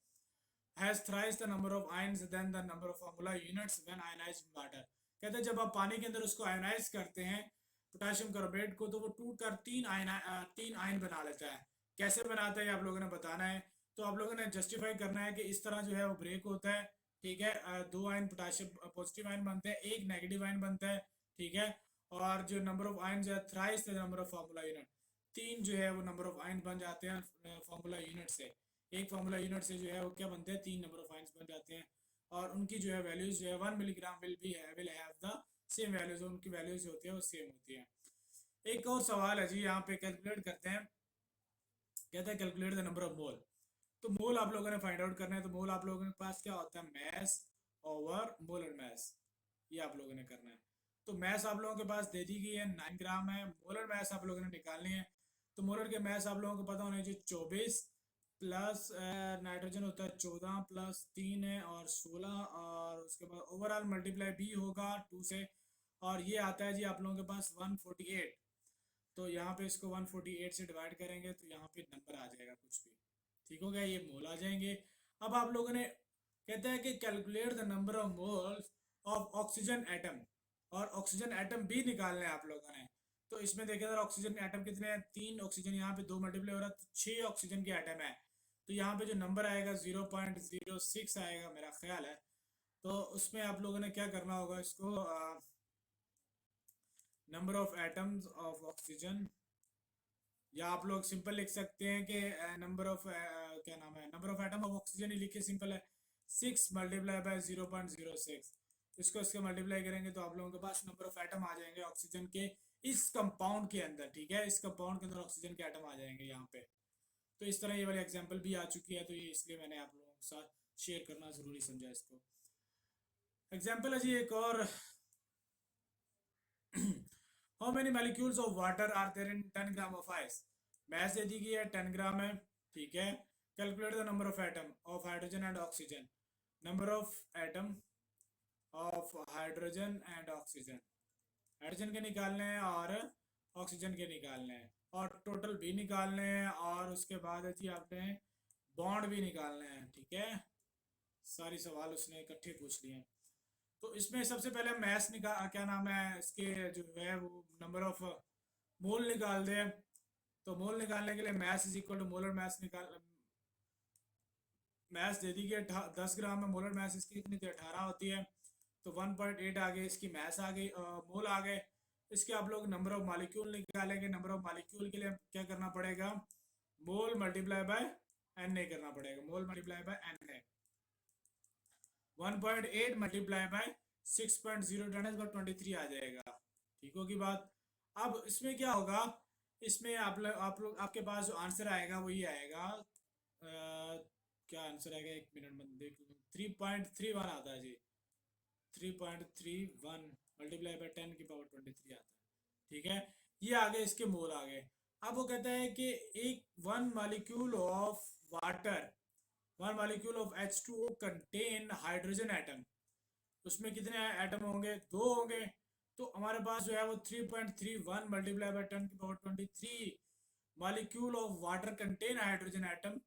has thrice the number of ions than the number of formula units when ionized in water। कहते हैं जब आप पानी के अंदर उसको आयनाइज करते हैं पोटाशियम कार्बोनेट को, तो वो टूट कर 3 आयन बना लेता है। कैसे बनाता है आप लोगों ने बताना है। तो आप लोगों ने जस्टिफाई करना है कि इस तरह जो है वो ब्रेक होता है। ठीक है, 2 आयन पोटाशियम पॉजिटिव आयन बनते हैं, 1 नेगेटिव आयन बनता है। ठीक है, और जो नंबर ऑफ आयन जो है thrice the number of formula unit, 3 जो है वो नंबर ऑफ आयन बन जाते हैं फार्मूला यूनिट से। एक फार्मूला यूनिट से जो है वो क्या बनते हैं, 3 नंबर ऑफ आयंस बन जाते हैं। और उनकी जो है वैल्यूज जो है 1 milligram will have the same values, उनकी वैल्यूज होती है वो सेम होती है। एक और सवाल है जी, यहाँ पे कैलकुलेट करते हैं। कहता है calculate the number of mole. तो मोल आप लोगों ने फाइंड आउट करना है। तो मोल आप लोगों के पास क्या होता है, मैस ओवर मोलर मैस, ये आप लोगों ने करना है। तो मैस आप लोगों के पास दे दी गई है 9 ग्राम है। मोलर मैस आप लोगों ने निकालनी है। तो मोलर के मैस आप लोगों को पता होना चाहिए 24 प्लस नाइट्रोजन होता है 14 प्लस 3 है और 16, और उसके बाद ओवरऑल मल्टीप्लाई भी होगा 2 से, और ये आता है जी आप लोगों के पास 148। तो यहाँ पे इसको 148 से डिवाइड करेंगे तो यहाँ पे नंबर आ जाएगा कुछ भी। ठीक हो गया, ये मोल आ जाएंगे। अब आप लोगों ने कहता है कि calculate the number of moles of oxygen atom, और ऑक्सीजन एटम भी निकालने हैं आप लोगों ने। तो इसमें देखें जरा ऑक्सीजन के एटम कितने हैं, 3 ऑक्सीजन, यहाँ पे 2 मल्टीप्लाई हो रहा है तो 6 ऑक्सीजन के एटम है। तो यहाँ पे जो नंबर आएगा 0.06 आएगा मेरा ख्याल है। तो उसमें आप लोगों ने क्या करना होगा, इसको number of atoms of oxygen, या आप लोग सिंपल लिख सकते हैं कि नंबर ऑफ क्या नाम है, number of atom of oxygen ही लिखिए, सिंपल है। 6 मल्टीप्लाई बाय 0.06, इसको इसके मल्टीप्लाई करेंगे तो आप लोगों के पास नंबर ऑफ एटम आ जाएंगे ऑक्सीजन के इस कंपाउंड के अंदर। ठीक है, इस कंपाउंड के अंदर ऑक्सीजन के एटम आ जाएंगे यहाँ पे। तो इस तरह ये वाली एग्जांपल भी आ चुकी है, तो ये इसलिए मैंने आप लोगों के साथ शेयर करना जरूरी समझा इसको। एग्जांपल है जी एक और, how many molecules of water are there in 10 gram of ice. Mass दे दी गई है 10 ग्राम है। ठीक है, calculate the number of atom of hydrogen and oxygen, number of atom of hydrogen and oxygen, hydrogen के निकालने हैं और ऑक्सीजन के निकालने हैं। और टोटल भी निकालने हैं, और उसके बाद है जी आपने बॉन्ड भी निकालने हैं। ठीक है, सारी सवाल उसने इकट्ठे पूछ लिए हैं। तो इसमें सबसे पहले मैथ्स निकाल, क्या नाम है इसके, जो है वो नंबर ऑफ मोल निकाल दे। तो मोल निकालने के लिए mass is equal to molar mass निकाल, मैथ्स दे दी कि 10 ग्राम में मोलर मैथ्स इसकी कितनी थी, 18 होती है। तो 1.8 आ गई इसकी मैथ्स आ गई, मोल आ गए। इसके आप लोग नंबर ऑफ मालिक्यूल निकालेंगे। नंबर ऑफ मालिक्यूल के लिए क्या करना पड़ेगा, मोल मल्टीप्लाई बाय एन नहीं करना पड़ेगा, मोल मल्टीप्लाई बाय एन है। 1.8 मल्टीप्लाई बाय 6.0 टन है, 23 आ जाएगा। ठीक होगी बात। अब इसमें क्या होगा, इसमें आप लोग आपके पास जो आंसर आएगा वो ये आएगा, क्या आंसर आएगा, एक मिनट में देख लूँ। 3.31 आता है जी, 3.31 मल्टीप्लाई बाय 10⁻23 आता है। ठीक है, ये आ गए इसके मोल आ गए। अब वो कहता है कि एक 1 molecule of water, 1 molecule of H2O contain hydrogen atom. उसमें कितने एटम होंगे, 2 होंगे। तो हमारे पास जो है वो 3.31 multiply by 10⁻23 molecule of water contain hydrogen atom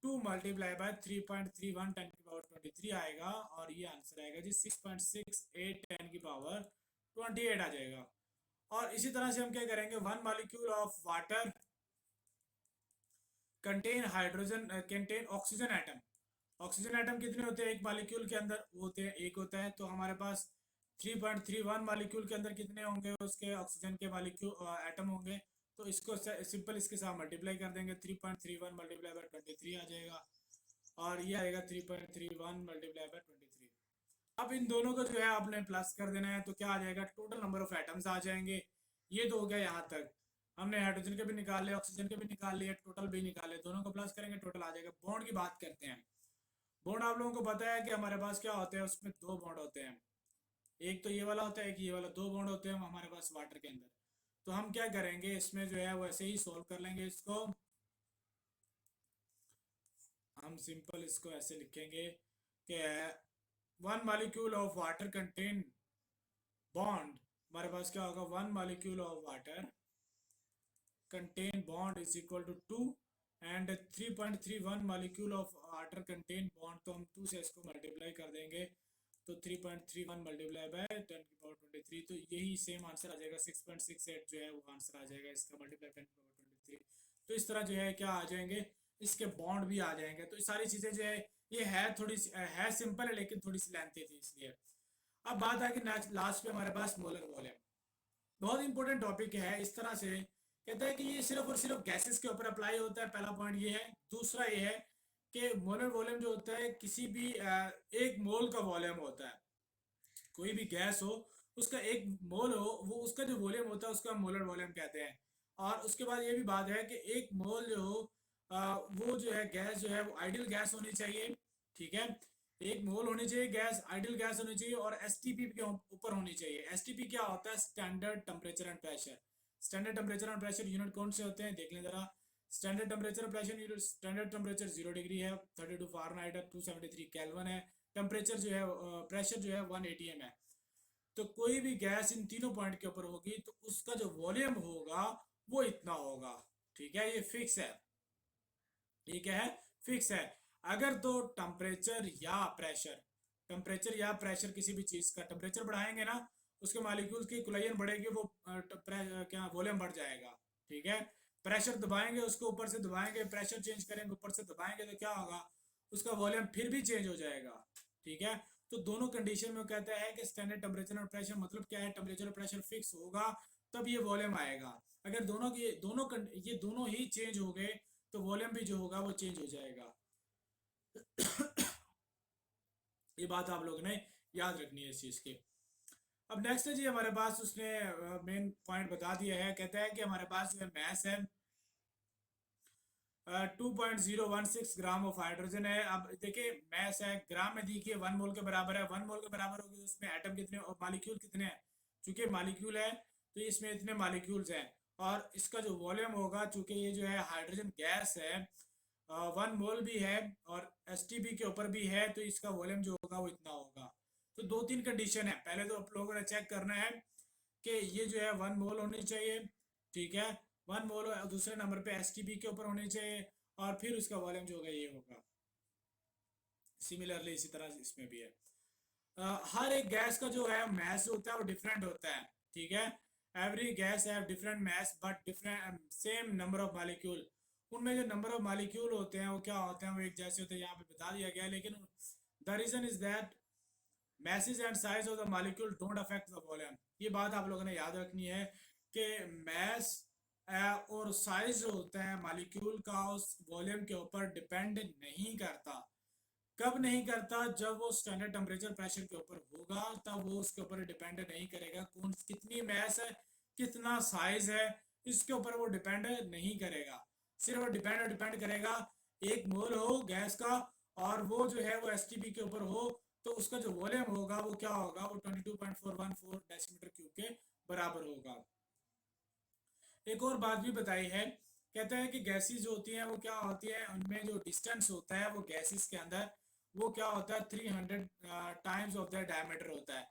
2 multiply by 3.31 10⁻23 आएगा, और ये आंसर आएगा जी 6.68 10⁻28 आ जाएगा। और इसी तरह से हम क्या करेंगे, 1 molecule of water contain hydrogen contain oxygen atom. Oxygen atom कितने होते हैं एक मॉलिक्यूल के अंदर, वो होते हैं एक होता है। तो हमारे पास 3.31 मॉलिक्यूल के अंदर कितने होंगे उसके ऑक्सीजन के मॉलिक्यूल एटम होंगे। तो इसको सिंपल इसके साथ मल्टीप्लाई कर देंगे, 3.31 मल्टीप्लाई बाय 23 आ जाएगा, और ये आएगा 3.31 मल्टीप्लाई बाय 23। अब इन दोनों को जो है आपने प्लस कर देना है, तो क्या आ जाएगा, टोटल नंबर ऑफ एटम्स आ जाएंगे। ये तो हो गया यहाँ तक। हमने हाइड्रोजन के भी निकाल लिया, ऑक्सीजन के भी निकाल लिए, टोटल भी निकाले, दोनों को प्लस करेंगे टोटल आ जाएगा। बॉन्ड की बात करते हैं। बॉन्ड आप लोगों को पता है कि हमारे पास क्या होते हैं, उसमें 2 बॉन्ड होते हैं। एक तो ये वाला होता है, एक ये वाला, 2 बॉन्ड होते हैं हमारे पास वाटर के अंदर। तो हम क्या करेंगे, इसमें जो है वैसे ही सोल्व कर लेंगे इसको। हम सिंपल इसको ऐसे लिखेंगे कि 1 molecule of water contain bond, हमारे पास क्या होगा, 1 molecule of water contain bond is equal to 2, and 3.31 molecule of water contain bond, तो हम 2 से इसको मल्टीप्लाई कर देंगे। तो 3.31 मल्टीप्लाई बाय 10⁻23, तो यही सेम आंसर आ जाएगा, 6.68 जो है वो आंसर आ जाएगा इसका, मल्टीप्लाई 10⁻23। तो इस तरह जो है क्या आ जाएंगे, इसके बॉन्ड भी आ जाएंगे। तो ये सारी चीज़ें जो है, ये है थोड़ी है सिंपल है, लेकिन थोड़ी सी लेंथी थी इसलिए। अब बात आ गई लास्ट पे हमारे पास मोलर वॉल्यूम। बहुत इंपॉर्टेंट टॉपिक है। इस तरह से कहता है कि ये सिर्फ और सिर्फ गैसेस के ऊपर अप्लाई होता है, पहला पॉइंट ये है। दूसरा ये है कि मोलर वॉल्यूम जो होता है, किसी भी एक मोल का वॉल्यूम होता है। कोई भी गैस हो, उसका एक मोल हो, वो उसका जो वॉल्यूम होता है उसका हम मोलर वॉल्यूम कहते हैं। और उसके बाद ये भी बात है कि एक मोल जो हो, वो जो है गैस जो है वो आइडियल गैस होनी चाहिए। ठीक है, एक मोल होनी चाहिए गैस, आइडियल गैस होनी चाहिए, और एसटीपी के ऊपर होनी चाहिए। एसटीपी क्या होता है, standard temperature and pressure. Standard temperature and pressure unit कौन से होते हैं, देख लें जरा। Standard temperature pressure unit, standard temperature 0 degree है, 32 फारेनहाइट है, 273 केल्विन है। टेम्परेचर जो है, प्रेशर जो है 1 atm है। तो कोई भी गैस इन तीनों पॉइंट के ऊपर होगी तो उसका जो वॉल्यूम होगा वो इतना होगा। ठीक है, ये फिक्स है। ये क्या है, फिक्स है। अगर तो टेम्परेचर या प्रेशर किसी भी चीज का टेम्परेचर बढ़ाएंगे ना, उसके मॉलिक्यूल्स की कुलायन बढ़ेगी, वो क्या वॉल्यूम बढ़ जाएगा। ठीक है, प्रेशर दबाएंगे, उसको ऊपर से दबाएंगे, प्रेशर चेंज करेंगे, ऊपर से दबाएंगे, तो क्या होगा, उसका वॉल्यूम फिर भी चेंज हो जाएगा। ठीक है, तो दोनों कंडीशन में कहता है कि स्टैंडर्ड टेम्परेचर और प्रेशर, मतलब क्या है, टेम्परेचर और प्रेशर फिक्स होगा तब ये वॉल्यूम आएगा। अगर ये दोनों ही चेंज हो गए तो वॉल्यूम भी जो होगा वो चेंज हो जाएगा। ये बात आप लोगों ने याद रखनी है इस चीज की। अब नेक्स्ट है जी हमारे पास, उसने मेन पॉइंट बता दिया है। कहता है कि हमारे पास जो है मैस है 2.016 ग्राम ऑफ हाइड्रोजन है। अब देखिए मैस है, ग्राम में देखिए 1 मोल के बराबर है। 1 मोल के बराबर होगी, उसमें एटम कितने और मॉलिक्यूल कितने हैं। चूंकि मॉलिक्यूल है तो इसमें इतने मॉलिक्यूल्स हैं। और इसका जो वॉल्यूम होगा, चूंकि ये जो है हाइड्रोजन गैस है, 1 मोल भी है और एसटीपी के ऊपर भी है, तो इसका वॉल्यूम जो होगा वो इतना होगा। तो 2-3 कंडीशन है। पहले तो आप लोगों ने चेक करना है कि ये जो है 1 मोल होनी चाहिए। ठीक है, 1 मोल दूसरे नंबर पे एसटीपी के ऊपर होनी चाहिए, और फिर उसका वॉल्यूम जो होगा ये होगा। सिमिलरली इसी तरह इसमें भी है। हर एक गैस का जो है मैस होता है वो डिफरेंट होता है, ठीक है। Every gas have different mass but different same number of molecule. उनमें जो नंबर ऑफ मॉलिक्यूल होते हैं वो क्या होते हैं, वो एक जैसे होते हैं, यहाँ पे बता दिया गया है। लेकिन the reason is that masses and size of the molecule don't affect the volume। ये बात आप लोगों ने याद रखनी है कि मैस और साइज जो होता है मॉलिक्यूल का उस वॉल्यूम के ऊपर डिपेंड नहीं करता। कब नहीं करता? जब वो स्टैंडर्ड टेम्परेचर प्रेशर के ऊपर होगा तब वो उसके ऊपर डिपेंड नहीं करेगा। कौन कितनी मैस है, कितना साइज है, इसके ऊपर वो डिपेंड नहीं करेगा। सिर्फ डिपेंड डिपेंड करेगा एक मोल हो गैस का, और वो जो है वो एसटीपी के ऊपर हो, तो उसका जो वॉल्यूम होगा वो क्या होगा, वो 22.414 डेसीमीटर क्यूब के बराबर होगा। एक और बात भी बताई है, कहते हैं कि गैसेस जो होती हैं वो क्या होती है, उनमें जो डिस्टेंस होता है वो गैसेस के अंदर वो क्या होता है 300 टाइम्स ऑफ द डायमीटर होता है।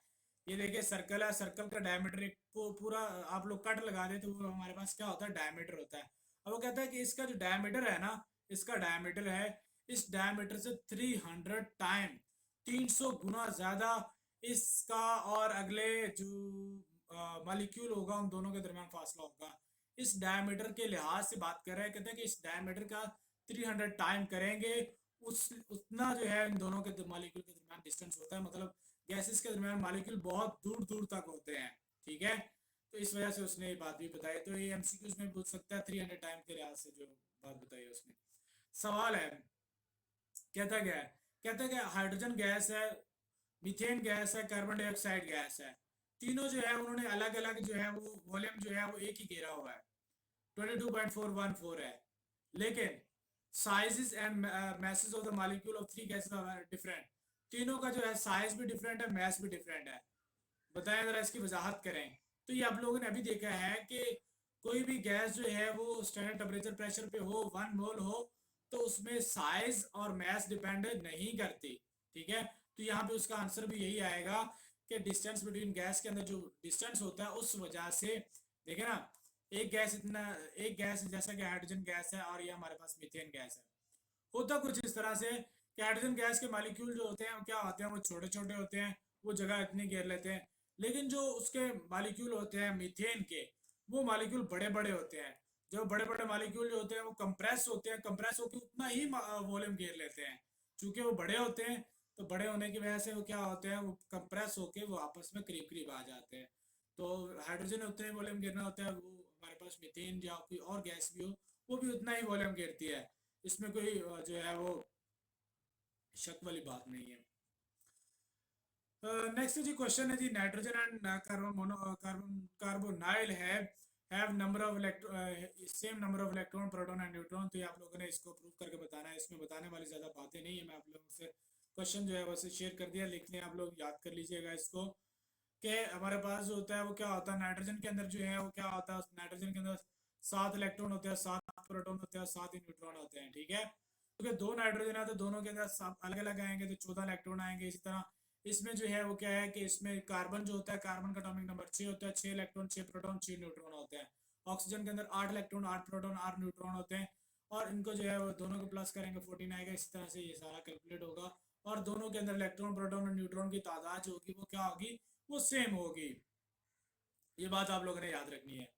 ये देखिए सर्कल है, सर्कल का डायमीटर एक पूरा आप लोग कट लगा दे तो वो हमारे पास क्या होता है, डायमीटर होता है। अब वो कहता है कि इसका जो डायमीटर है ना, इसका डायमीटर है इस डायमीटर से 300 टाइम, 300 गुना ज्यादा इसका और अगले जो मॉलिक्यूल होगा उन दोनों के दरमियान फासला होगा। इस डायमीटर के लिहाज से बात कर रहे हैं, कहते हैं कि इस डायमीटर का 300 टाइम करेंगे उस उतना जो है इन दोनों के मॉलिक्यूल के दरमियान डिस्टेंस होता है। मतलब गैसेस के दरमियान मॉलिक्यूल बहुत दूर दूर तक होते हैं, ठीक है। तो इस वजह से उसने ये बात भी बताई। तो ये एमसीक्यूज में पूछ सकता है 300 टाइम के लिहाज से जो बात बताई है उसने। सवाल है, कहता क्या है, कहता है कि हाइड्रोजन गैस है, मीथेन गैस है, कार्बन डाइऑक्साइड गैस है। तीनों जो है उन्होंने अलग अलग जो है वो वॉल्यूम जो है वो एक ही घेरा हुआ है, 22.414 है। लेकिन sizes and masses of the molecule of three gases are different. तीनों का जो है साइज भी डिफरेंट है, मैस भी डिफरेंट है। बताएं जरा इसकी वजाहत करें। तो ये आप लोगों ने अभी देखा है कि कोई भी गैस जो है वो स्टैंडर्ड टेम्परेचर प्रेशर पे हो, 1 मोल हो, तो उसमें साइज और मैस डिपेंड नहीं करती, ठीक है। तो यहाँ पे उसका आंसर भी यही आएगा कि डिस्टेंस बिटवीन गैस के अंदर जो डिस्टेंस होता है उस वजह से, देखे ना, एक गैस इतना, एक गैस जैसा कि हाइड्रोजन गैस है और ये हमारे पास मीथेन गैस है। होता कुछ इस तरह से कि हाइड्रोजन गैस के मॉलिक्यूल जो होते हैं वो क्या होते हैं, वो छोटे छोटे होते हैं, वो जगह इतनी घेर लेते हैं। लेकिन जो उसके मॉलिक्यूल होते हैं मीथेन के, वो मॉलिक्यूल बड़े बड़े होते हैं। जो बड़े बड़े मॉलिक्यूल जो होते हैं वो कंप्रेस होते हैं, कंप्रेस होकर उतना ही वॉल्यूम घेर लेते हैं। चूंकि वो बड़े होते हैं तो बड़े होने की वजह से वो क्या होते हैं, वो कंप्रेस होके वो आपस में करीब करीब आ जाते हैं। तो हाइड्रोजन उतने ही वॉल्यूम घेरना होता है, वो हमारे पास मीथेन या कोई और गैस भी हो वो भी उतना ही वॉल्यूम घेरती है। इसमें कोई जो है वो शक वाली बात नहीं है। नेक्स्ट जी क्वेश्चन है जी, nitrogen and carbon mono carbon carbonyl have number of electron same number of electron proton and neutron. तो ये आप लोगों ने इसको प्रूव करके बताना है। इसमें बताने वाली ज़्यादा बातें नहीं है, मैं आप लोगों से क्वेश्चन जो है वैसे शेयर कर दिया, लिख लें आप लोग, याद कर लीजिएगा इसको। कि हमारे पास जो होता है वो क्या होता है, नाइट्रोजन के अंदर जो है वो क्या होता है, नाइट्रोजन के अंदर 7 इलेक्ट्रॉन होते हैं, 7 प्रोटॉन होते हैं, 7 ही न्यूट्रॉन होते हैं, ठीक है। क्योंकि दो नाइट्रोजन है तो दोनों के अंदर अलग अलग आएंगे तो 14 इलेक्ट्रॉन आएंगे। इसी तरह इसमें जो है वो क्या है कि इसमें कार्बन जो होता है, कार्बन का एटॉमिक नंबर 6 होता है, 6 इलेक्ट्रॉन, 6 प्रोटॉन, 6 न्यूट्रॉन होते हैं। ऑक्सीजन के अंदर 8 इलेक्ट्रॉन, 8 प्रोटॉन, 8 न्यूट्रॉन होते हैं। और इनको जो है वो दोनों को प्लस करेंगे 14 आएगा। इसी तरह से ये सारा कैलकुलेट होगा, और दोनों के अंदर इलेक्ट्रॉन, प्रोटॉन और न्यूट्रॉन की तादाद जो होगी वो क्या होगी, वो सेम होगी। ये बात आप लोगों ने याद रखनी है।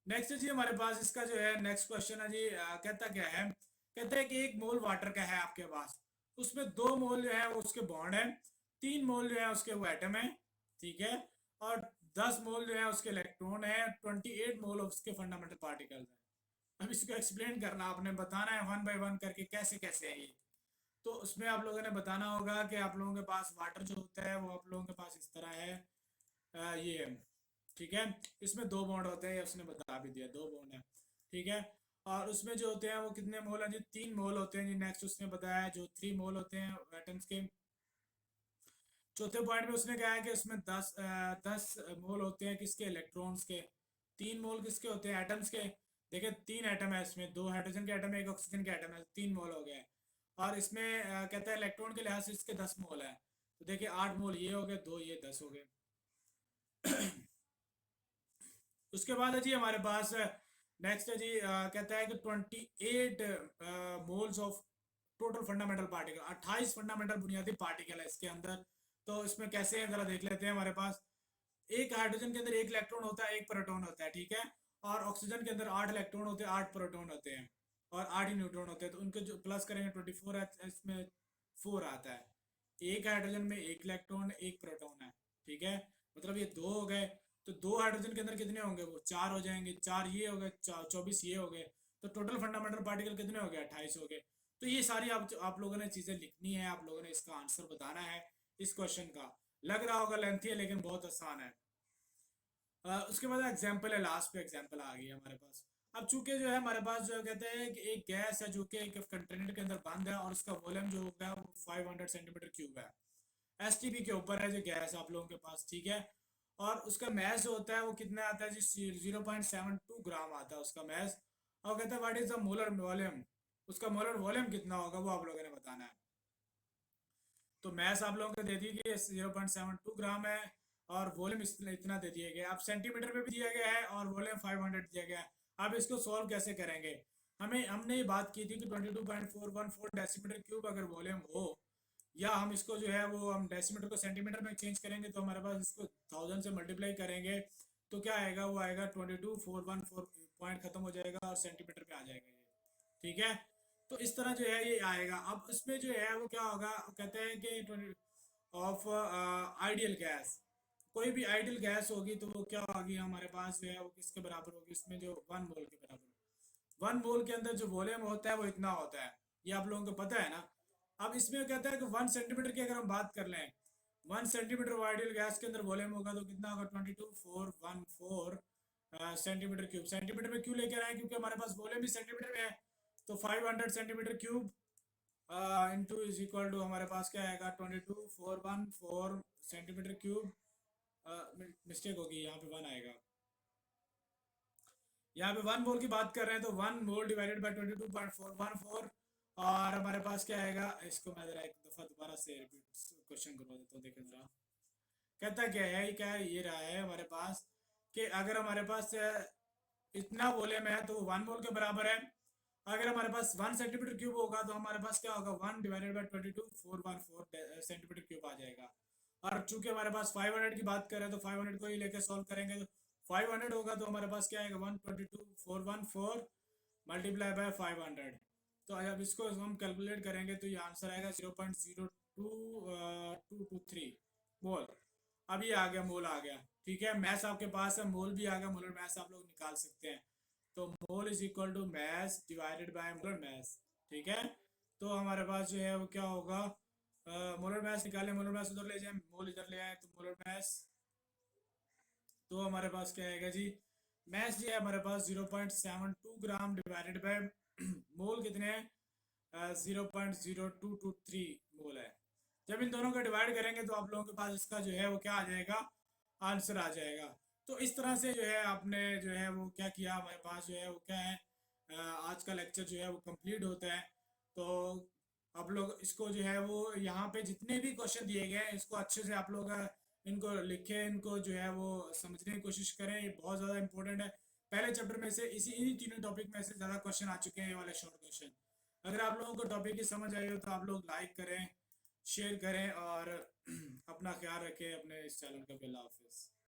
नेक्स्ट जी हमारे पास इसका जो है नेक्स्ट क्वेश्चन है जी, कहता क्या है, कहता है कि 1 मोल वाटर का है आपके पास, उसमें 2 मोल जो है वो उसके बॉन्ड है, 3 मोल जो है उसके वो एटम है, ठीक है। और 10 मोल जो है उसके इलेक्ट्रॉन है, 28 मोल उसके फंडामेंटल पार्टिकल्स हैं। अब इसको एक्सप्लेन करना आपने, बताना है वन बाय वन करके कैसे कैसे है ये। तो उसमें आप लोगों ने बताना होगा कि आप लोगों के पास वाटर जो होता है वो आप लोगों के पास इस तरह है, ये, ठीक है। इसमें 2 बॉन्ड होते हैं, ये उसने बता भी दिया, 2 बॉन्ड है, ठीक है। और उसमें जो होते हैं वो कितने मोल हैं जी, 3 मोल होते हैं जी। नेक्स्ट उसने बताया जो 3 मोल होते हैं एटम्स के। चौथे पॉइंट में उसने कहा है कि उसमें 10 मोल होते हैं किसके, इलेक्ट्रॉन्स के। 3 मोल किसके होते हैं, एटम्स के। देखिए 3 एटम है इसमें, 2 हाइड्रोजन के एटम है, एक ऑक्सीजन के एटम है, 3 मोल हो गए। और इसमें कहता है इलेक्ट्रॉन के लिहाज से इसके 10 मोल है। तो देखिए 8 मोल ये हो गए, 2 ये 10 हो गए। उसके बाद है जी हमारे पास नेक्स्ट है जी कहता है कि 28 moles of total fundamental particle, 28 fundamental बुनियादी पार्टिकल है इसके अंदर। तो इसमें कैसे हैं जरा देख लेते हैं। हमारे पास एक हाइड्रोजन के अंदर एक इलेक्ट्रॉन होता है, एक प्रोटॉन होता है, ठीक है। और ऑक्सीजन के अंदर 8 इलेक्ट्रॉन होते हैं, 8 प्रोटॉन होते हैं, और 8 ही न्यूट्रॉन होते हैं। तो उनके जो प्लस करेंगे 24 है, इसमें 4 आता है। एक हाइड्रोजन में एक इलेक्ट्रॉन एक प्रोटॉन है, ठीक है। मतलब ये दो हो गए। तो दो हाइड्रोजन के अंदर कितने होंगे, वो 4 हो जाएंगे। 4 ये हो गए, 24 ये हो गए। तो टोटल फंडामेंटल पार्टिकल कितने हो गए, 28 हो गए। तो ये सारी आप लोगों ने चीज़ें लिखनी है, आप लोगों ने इसका आंसर बताना है इस क्वेश्चन का। लग रहा होगा लेंथी है, लेकिन बहुत आसान है। उसके बाद एग्जाम्पल है, लास्ट पे एग्जाम्पल आ गई है हमारे पास। अब चूंकि जो है हमारे पास जो कहते हैं कि एक गैस है जो कि एक कंटेनर के अंदर बंद है, और उसका वॉल्यूम जो होगा वो 500 सेंटीमीटर क्यूब है। एसटीपी के ऊपर है जो गैस आप लोगों के पास, ठीक है। और उसका मैस जो होता है वो कितना आता है जी, 0.72 ग्राम आता है उसका मैस। और कहता है what is the molar volume, उसका मोलर वॉल्यूम कितना होगा वो आप लोगों ने बताना है। तो मैस आप लोगों को दे दी गई 0.72 ग्राम है, और वॉल्यूम इतना दे दिया गया। अब सेंटीमीटर में भी दिया गया है और वॉल्यूम 500 दिया गया है। अब इसको सॉल्व कैसे करेंगे। हमने ये बात की थी कि 22.414 डेसीमीटर क्यूब अगर वॉल्यूम हो, या हम इसको जो है वो हम डेसीमीटर को सेंटीमीटर में चेंज करेंगे, तो हमारे पास इसको 1000 से मल्टीप्लाई करेंगे तो क्या आएगा, वो आएगा 22414, पॉइंट खत्म हो जाएगा और सेंटीमीटर पे आ जाएगा ये, ठीक है। तो इस तरह जो है ये आएगा। अब इसमें जो है वो क्या होगा, कहते हैं कि ऑफ आइडियल गैस, कोई भी आइडियल गैस होगी तो वो क्या होगी हमारे पास जो है वो किसके बराबर होगी, इसमें जो 1 मोल के बराबर। 1 मोल के अंदर जो वॉल्यूम होता है वो इतना होता है, ये आप लोगों को पता है ना। अब इसमें कहता है कि 1 सेंटीमीटर की अगर हम बात कर लें, 1 सेंटीमीटर आइडियल गैस के अंदर वॉल्यूम होगा तो कितना होगा, 22414 सेंटीमीटर क्यूब। सेंटीमीटर में क्यों लेकर आए, क्योंकि हमारे पास वॉल्यूम भी सेंटीमीटर में है। तो 500 centimetre cube into is equal to हमारे पास क्या आएगा, 22414 सेंटीमीटर क्यूब। मिस्टेक होगी, यहाँ पे 1 आएगा। यहाँ पे 1 मोल की बात कर रहे हैं, तो 1 मोल डिवाइडेड बाई 22.414। और हमारे पास क्या आएगा, इसको मैं जरा एक दफ़ा दोबारा से रिपीट क्वेश्चन करवा देता हूँ, देखें जरा। कहता क्या है, ये क्या है, ये रहा है हमारे पास कि अगर हमारे पास इतना वॉल्यूम है तो 1 मोल के बराबर है। अगर हमारे पास 1 सेंटीमीटर क्यूब होगा तो हमारे पास क्या होगा, 1 डिवाइडेड बाई 22.414 सेंटीमीटर क्यूब आ जाएगा। और चूंकि हमारे पास 500 की बात करें तो 500 को ही लेकर सॉल्व करेंगे, तो 500 होगा तो हमारे पास क्या आएगा, 122.414 मल्टीप्लाई बाय 500। तो अब इसको हम कैलकुलेट करेंगे तो ये आंसर आएगा 0.02223 मोल। अब ये आ गया, मोल आ गया, ठीक है। मैथ आपके पास है, मोल भी आ गया, मोलर मैथ आप लोग निकाल सकते हैं। तो mole is equal to mass divided by molar mass, ठीक है। तो हमारे पास जो है वो क्या होगा, मोलर मैस निकाले, मोलर मैस उधर ले जाए, मोल इधर ले आए, तो मोलर मैस। तो हमारे पास क्या आएगा जी, मैस जो है हमारे पास 0.72 ग्राम डिवाइडेड बाय मोल कितने हैं, 0.0223 मोल है। जब इन दोनों को डिवाइड करेंगे तो आप लोगों के पास इसका जो है वो क्या आ जाएगा, आंसर आ जाएगा। तो इस तरह से जो है आपने जो है वो क्या किया, हमारे पास जो है वो क्या है, आज का लेक्चर जो है वो कंप्लीट होता है। तो आप लोग इसको जो है वो यहाँ पे जितने भी क्वेश्चन दिए गए हैं इसको अच्छे से आप लोग इनको लिखें, इनको जो है वो समझने की कोशिश करें, ये बहुत ज़्यादा इंपॉर्टेंट है। पहले चैप्टर में से इन्हीं तीनों टॉपिक में से ज़्यादा क्वेश्चन आ चुके हैं, ये वाले शॉर्ट क्वेश्चन। अगर आप लोगों को टॉपिक की समझ आई हो तो आप लोग लाइक करें, शेयर करें, और अपना ख्याल रखें। अपने इस चैनल का। अल्लाह हाफिज़।